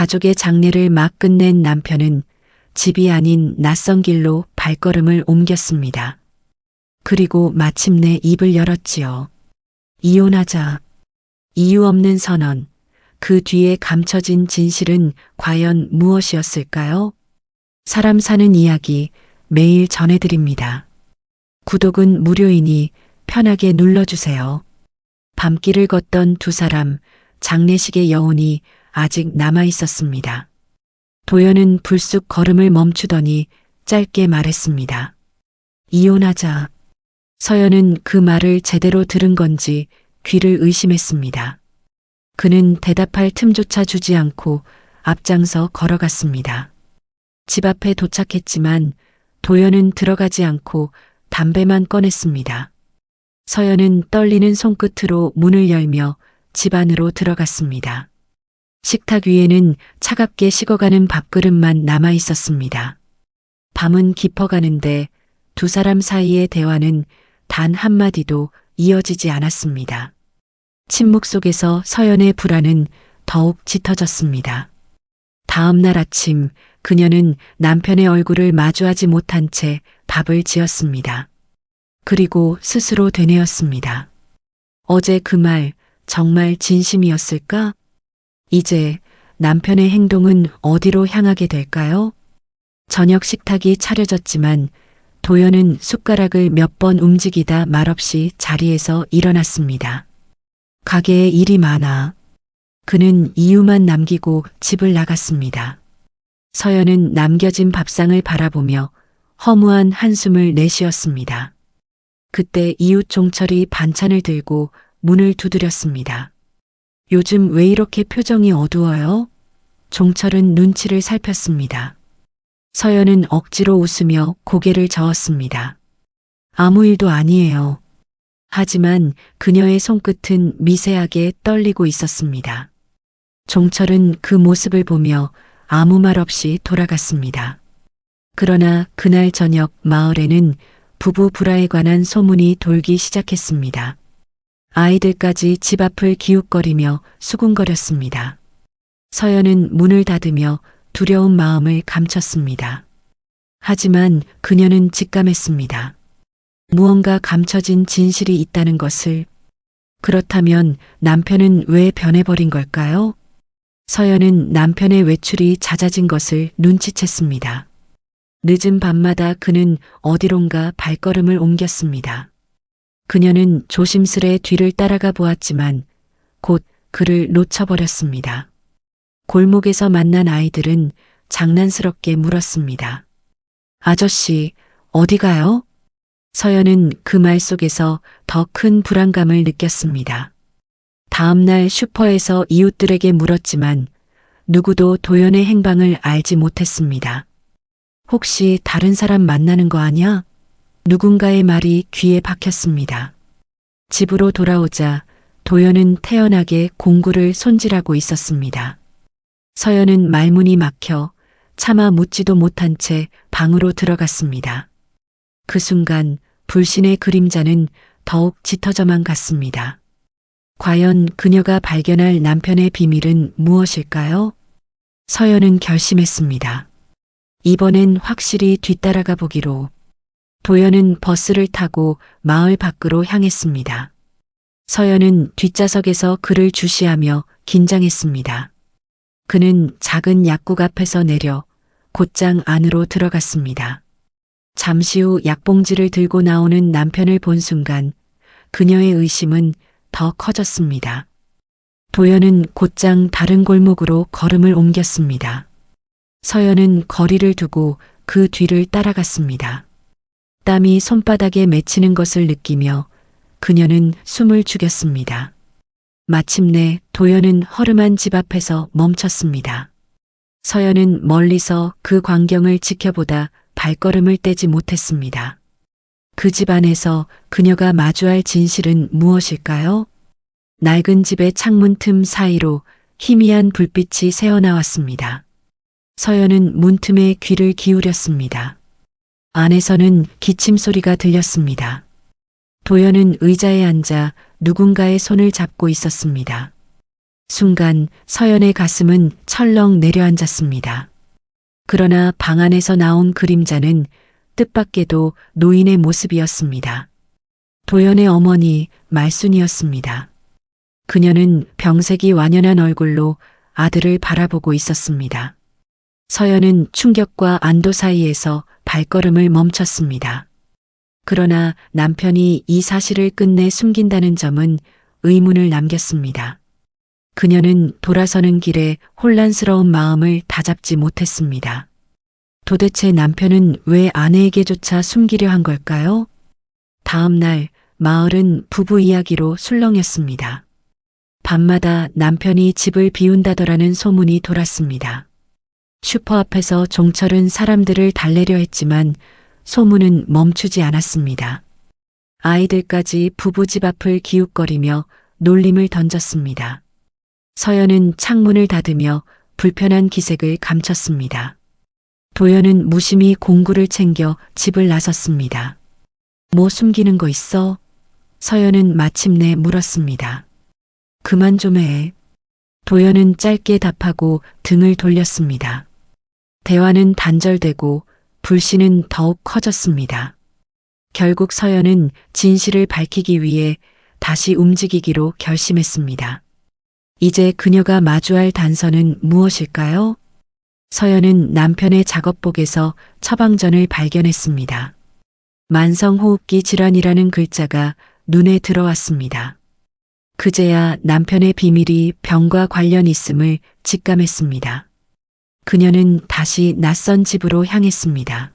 가족의 장례를 막 끝낸 남편은 집이 아닌 낯선 길로 발걸음을 옮겼습니다. 그리고 마침내 입을 열었지요. 이혼하자. 이유 없는 선언. 그 뒤에 감춰진 진실은 과연 무엇이었을까요? 사람 사는 이야기 매일 전해드립니다. 구독은 무료이니 편하게 눌러주세요. 밤길을 걷던 두 사람, 장례식의 여운이 아직 남아 있었습니다. 도연은 불쑥 걸음을 멈추더니 짧게 말했습니다. 이혼하자. 서연은 그 말을 제대로 들은 건지 귀를 의심했습니다. 그는 대답할 틈조차 주지 않고 앞장서 걸어갔습니다. 집 앞에 도착했지만 도연은 들어가지 않고 담배만 꺼냈습니다. 서연은 떨리는 손끝으로 문을 열며 집 안으로 들어갔습니다. 식탁 위에는 차갑게 식어가는 밥그릇만 남아 있었습니다. 밤은 깊어가는데 두 사람 사이의 대화는 단 한마디도 이어지지 않았습니다. 침묵 속에서 서연의 불안은 더욱 짙어졌습니다. 다음 날 아침 그녀는 남편의 얼굴을 마주하지 못한 채 밥을 지었습니다. 그리고 스스로 되뇌었습니다. 어제 그 말 정말 진심이었을까? 이제 남편의 행동은 어디로 향하게 될까요? 저녁 식탁이 차려졌지만 도연은 숟가락을 몇 번 움직이다 말없이 자리에서 일어났습니다. 가게에 일이 많아. 그는 이유만 남기고 집을 나갔습니다. 서연은 남겨진 밥상을 바라보며 허무한 한숨을 내쉬었습니다. 그때 이웃 종철이 반찬을 들고 문을 두드렸습니다. 요즘 왜 이렇게 표정이 어두워요? 종철은 눈치를 살폈습니다. 서연은 억지로 웃으며 고개를 저었습니다. 아무 일도 아니에요. 하지만 그녀의 손끝은 미세하게 떨리고 있었습니다. 종철은 그 모습을 보며 아무 말 없이 돌아갔습니다. 그러나 그날 저녁 마을에는 부부 불화에 관한 소문이 돌기 시작했습니다. 아이들까지 집 앞을 기웃거리며 수군거렸습니다. 서연은 문을 닫으며 두려운 마음을 감췄습니다. 하지만 그녀는 직감했습니다. 무언가 감춰진 진실이 있다는 것을. 그렇다면 남편은 왜 변해버린 걸까요? 서연은 남편의 외출이 잦아진 것을 눈치챘습니다. 늦은 밤마다 그는 어디론가 발걸음을 옮겼습니다. 그녀는 조심스레 뒤를 따라가 보았지만 곧 그를 놓쳐버렸습니다. 골목에서 만난 아이들은 장난스럽게 물었습니다. 아저씨, 어디 가요? 서연은 그 말 속에서 더 큰 불안감을 느꼈습니다. 다음 날 슈퍼에서 이웃들에게 물었지만 누구도 도연의 행방을 알지 못했습니다. 혹시 다른 사람 만나는 거 아냐? 누군가의 말이 귀에 박혔습니다. 집으로 돌아오자 도연은 태연하게 공구를 손질하고 있었습니다. 서연은 말문이 막혀 차마 묻지도 못한 채 방으로 들어갔습니다. 그 순간 불신의 그림자는 더욱 짙어져만 갔습니다. 과연 그녀가 발견할 남편의 비밀은 무엇일까요? 서연은 결심했습니다. 이번엔 확실히 뒤따라가 보기로. 도연은 버스를 타고 마을 밖으로 향했습니다. 서연은 뒷좌석에서 그를 주시하며 긴장했습니다. 그는 작은 약국 앞에서 내려 곧장 안으로 들어갔습니다. 잠시 후 약봉지를 들고 나오는 남편을 본 순간 그녀의 의심은 더 커졌습니다. 도연은 곧장 다른 골목으로 걸음을 옮겼습니다. 서연은 거리를 두고 그 뒤를 따라갔습니다. 땀이 손바닥에 맺히는 것을 느끼며 그녀는 숨을 죽였습니다. 마침내 도연은 허름한 집 앞에서 멈췄습니다. 서연은 멀리서 그 광경을 지켜보다 발걸음을 떼지 못했습니다. 그 집 안에서 그녀가 마주할 진실은 무엇일까요? 낡은 집의 창문 틈 사이로 희미한 불빛이 새어나왔습니다. 서연은 문틈에 귀를 기울였습니다. 안에서는 기침 소리가 들렸습니다. 도연은 의자에 앉아 누군가의 손을 잡고 있었습니다. 순간 서연의 가슴은 철렁 내려앉았습니다. 그러나 방 안에서 나온 그림자는 뜻밖에도 노인의 모습이었습니다. 도연의 어머니 말순이었습니다. 그녀는 병색이 완연한 얼굴로 아들을 바라보고 있었습니다. 서연은 충격과 안도 사이에서 발걸음을 멈췄습니다. 그러나 남편이 이 사실을 끝내 숨긴다는 점은 의문을 남겼습니다. 그녀는 돌아서는 길에 혼란스러운 마음을 다잡지 못했습니다. 도대체 남편은 왜 아내에게조차 숨기려 한 걸까요? 다음 날 마을은 부부 이야기로 술렁였습니다. 밤마다 남편이 집을 비운다더라는 소문이 돌았습니다. 슈퍼 앞에서 종철은 사람들을 달래려 했지만 소문은 멈추지 않았습니다. 아이들까지 부부 집 앞을 기웃거리며 놀림을 던졌습니다. 서연은 창문을 닫으며 불편한 기색을 감췄습니다. 도연은 무심히 공구를 챙겨 집을 나섰습니다. 뭐 숨기는 거 있어? 서연은 마침내 물었습니다. 그만 좀 해. 도연은 짧게 답하고 등을 돌렸습니다. 대화는 단절되고 불신은 더욱 커졌습니다. 결국 서연은 진실을 밝히기 위해 다시 움직이기로 결심했습니다. 이제 그녀가 마주할 단서는 무엇일까요? 서연은 남편의 작업복에서 처방전을 발견했습니다. 만성호흡기 질환이라는 글자가 눈에 들어왔습니다. 그제야 남편의 비밀이 병과 관련 있음을 직감했습니다. 그녀는 다시 낯선 집으로 향했습니다.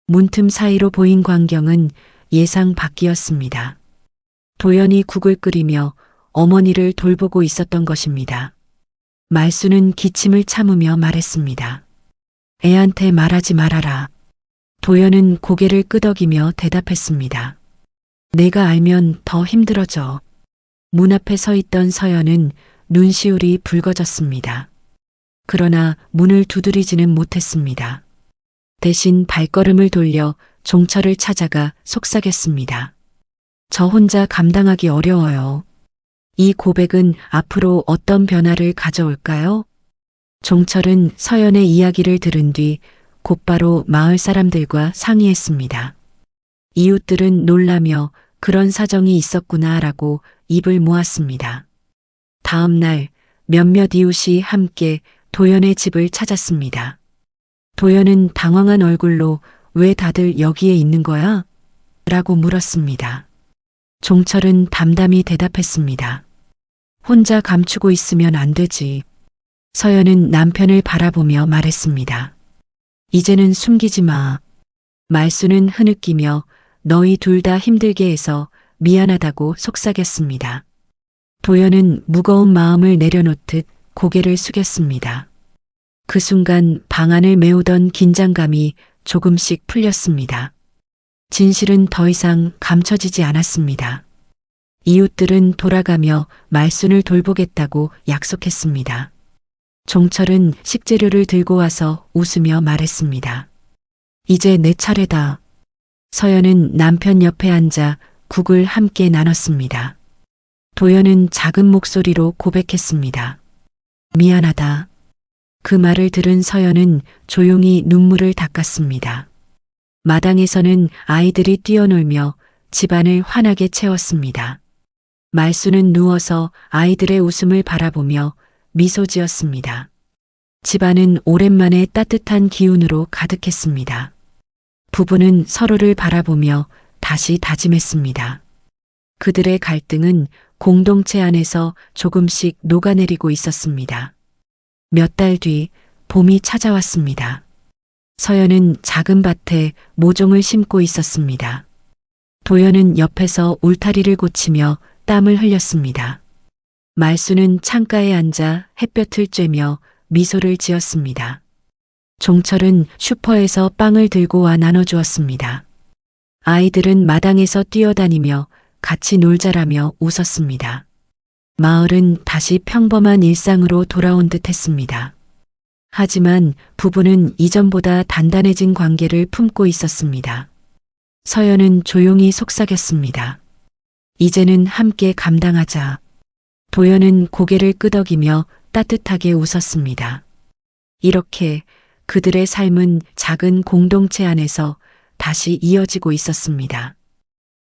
문틈 사이로 보인 광경은 예상 밖이었습니다. 도연이 국을 끓이며 어머니를 돌보고 있었던 것입니다. 말수는 기침을 참으며 말했습니다. 애한테 말하지 말아라. 도연은 고개를 끄덕이며 대답했습니다. 내가 알면 더 힘들어져. 문 앞에 서 있던 서연은 눈시울이 붉어졌습니다. 그러나 문을 두드리지는 못했습니다. 대신 발걸음을 돌려 종철을 찾아가 속삭였습니다. 저 혼자 감당하기 어려워요. 이 고백은 앞으로 어떤 변화를 가져올까요? 종철은 서연의 이야기를 들은 뒤 곧바로 마을 사람들과 상의했습니다. 이웃들은 놀라며 그런 사정이 있었구나라고 입을 모았습니다. 다음 날 몇몇 이웃이 함께 도연의 집을 찾았습니다. 도연은 당황한 얼굴로 왜 다들 여기에 있는 거야? 라고 물었습니다. 종철은 담담히 대답했습니다. 혼자 감추고 있으면 안 되지. 서연은 남편을 바라보며 말했습니다. 이제는 숨기지 마. 말수는 흐느끼며 너희 둘 다 힘들게 해서 미안하다고 속삭였습니다. 도연은 무거운 마음을 내려놓듯 고개를 숙였습니다. 그 순간 방 안을 메우던 긴장감이 조금씩 풀렸습니다. 진실은 더 이상 감춰지지 않았습니다. 이웃들은 돌아가며 말순을 돌보겠다고 약속했습니다. 종철은 식재료를 들고 와서 웃으며 말했습니다. 이제 내 차례다. 서연은 남편 옆에 앉아 국을 함께 나눴습니다. 도연은 작은 목소리로 고백했습니다. 미안하다. 그 말을 들은 서연은 조용히 눈물을 닦았습니다. 마당에서는 아이들이 뛰어놀며 집안을 환하게 채웠습니다. 말수는 누워서 아이들의 웃음을 바라보며 미소 지었습니다. 집안은 오랜만에 따뜻한 기운으로 가득했습니다. 부부는 서로를 바라보며 다시 다짐했습니다. 그들의 갈등은 공동체 안에서 조금씩 녹아내리고 있었습니다. 몇 달 뒤 봄이 찾아왔습니다. 서연은 작은 밭에 모종을 심고 있었습니다. 도연은 옆에서 울타리를 고치며 땀을 흘렸습니다. 말수는 창가에 앉아 햇볕을 쬐며 미소를 지었습니다. 종철은 슈퍼에서 빵을 들고 와 나눠주었습니다. 아이들은 마당에서 뛰어다니며 같이 놀자라며 웃었습니다. 마을은 다시 평범한 일상으로 돌아온 듯 했습니다. 하지만 부부는 이전보다 단단해진 관계를 품고 있었습니다. 서연은 조용히 속삭였습니다. 이제는 함께 감당하자. 도연은 고개를 끄덕이며 따뜻하게 웃었습니다. 이렇게 그들의 삶은 작은 공동체 안에서 다시 이어지고 있었습니다.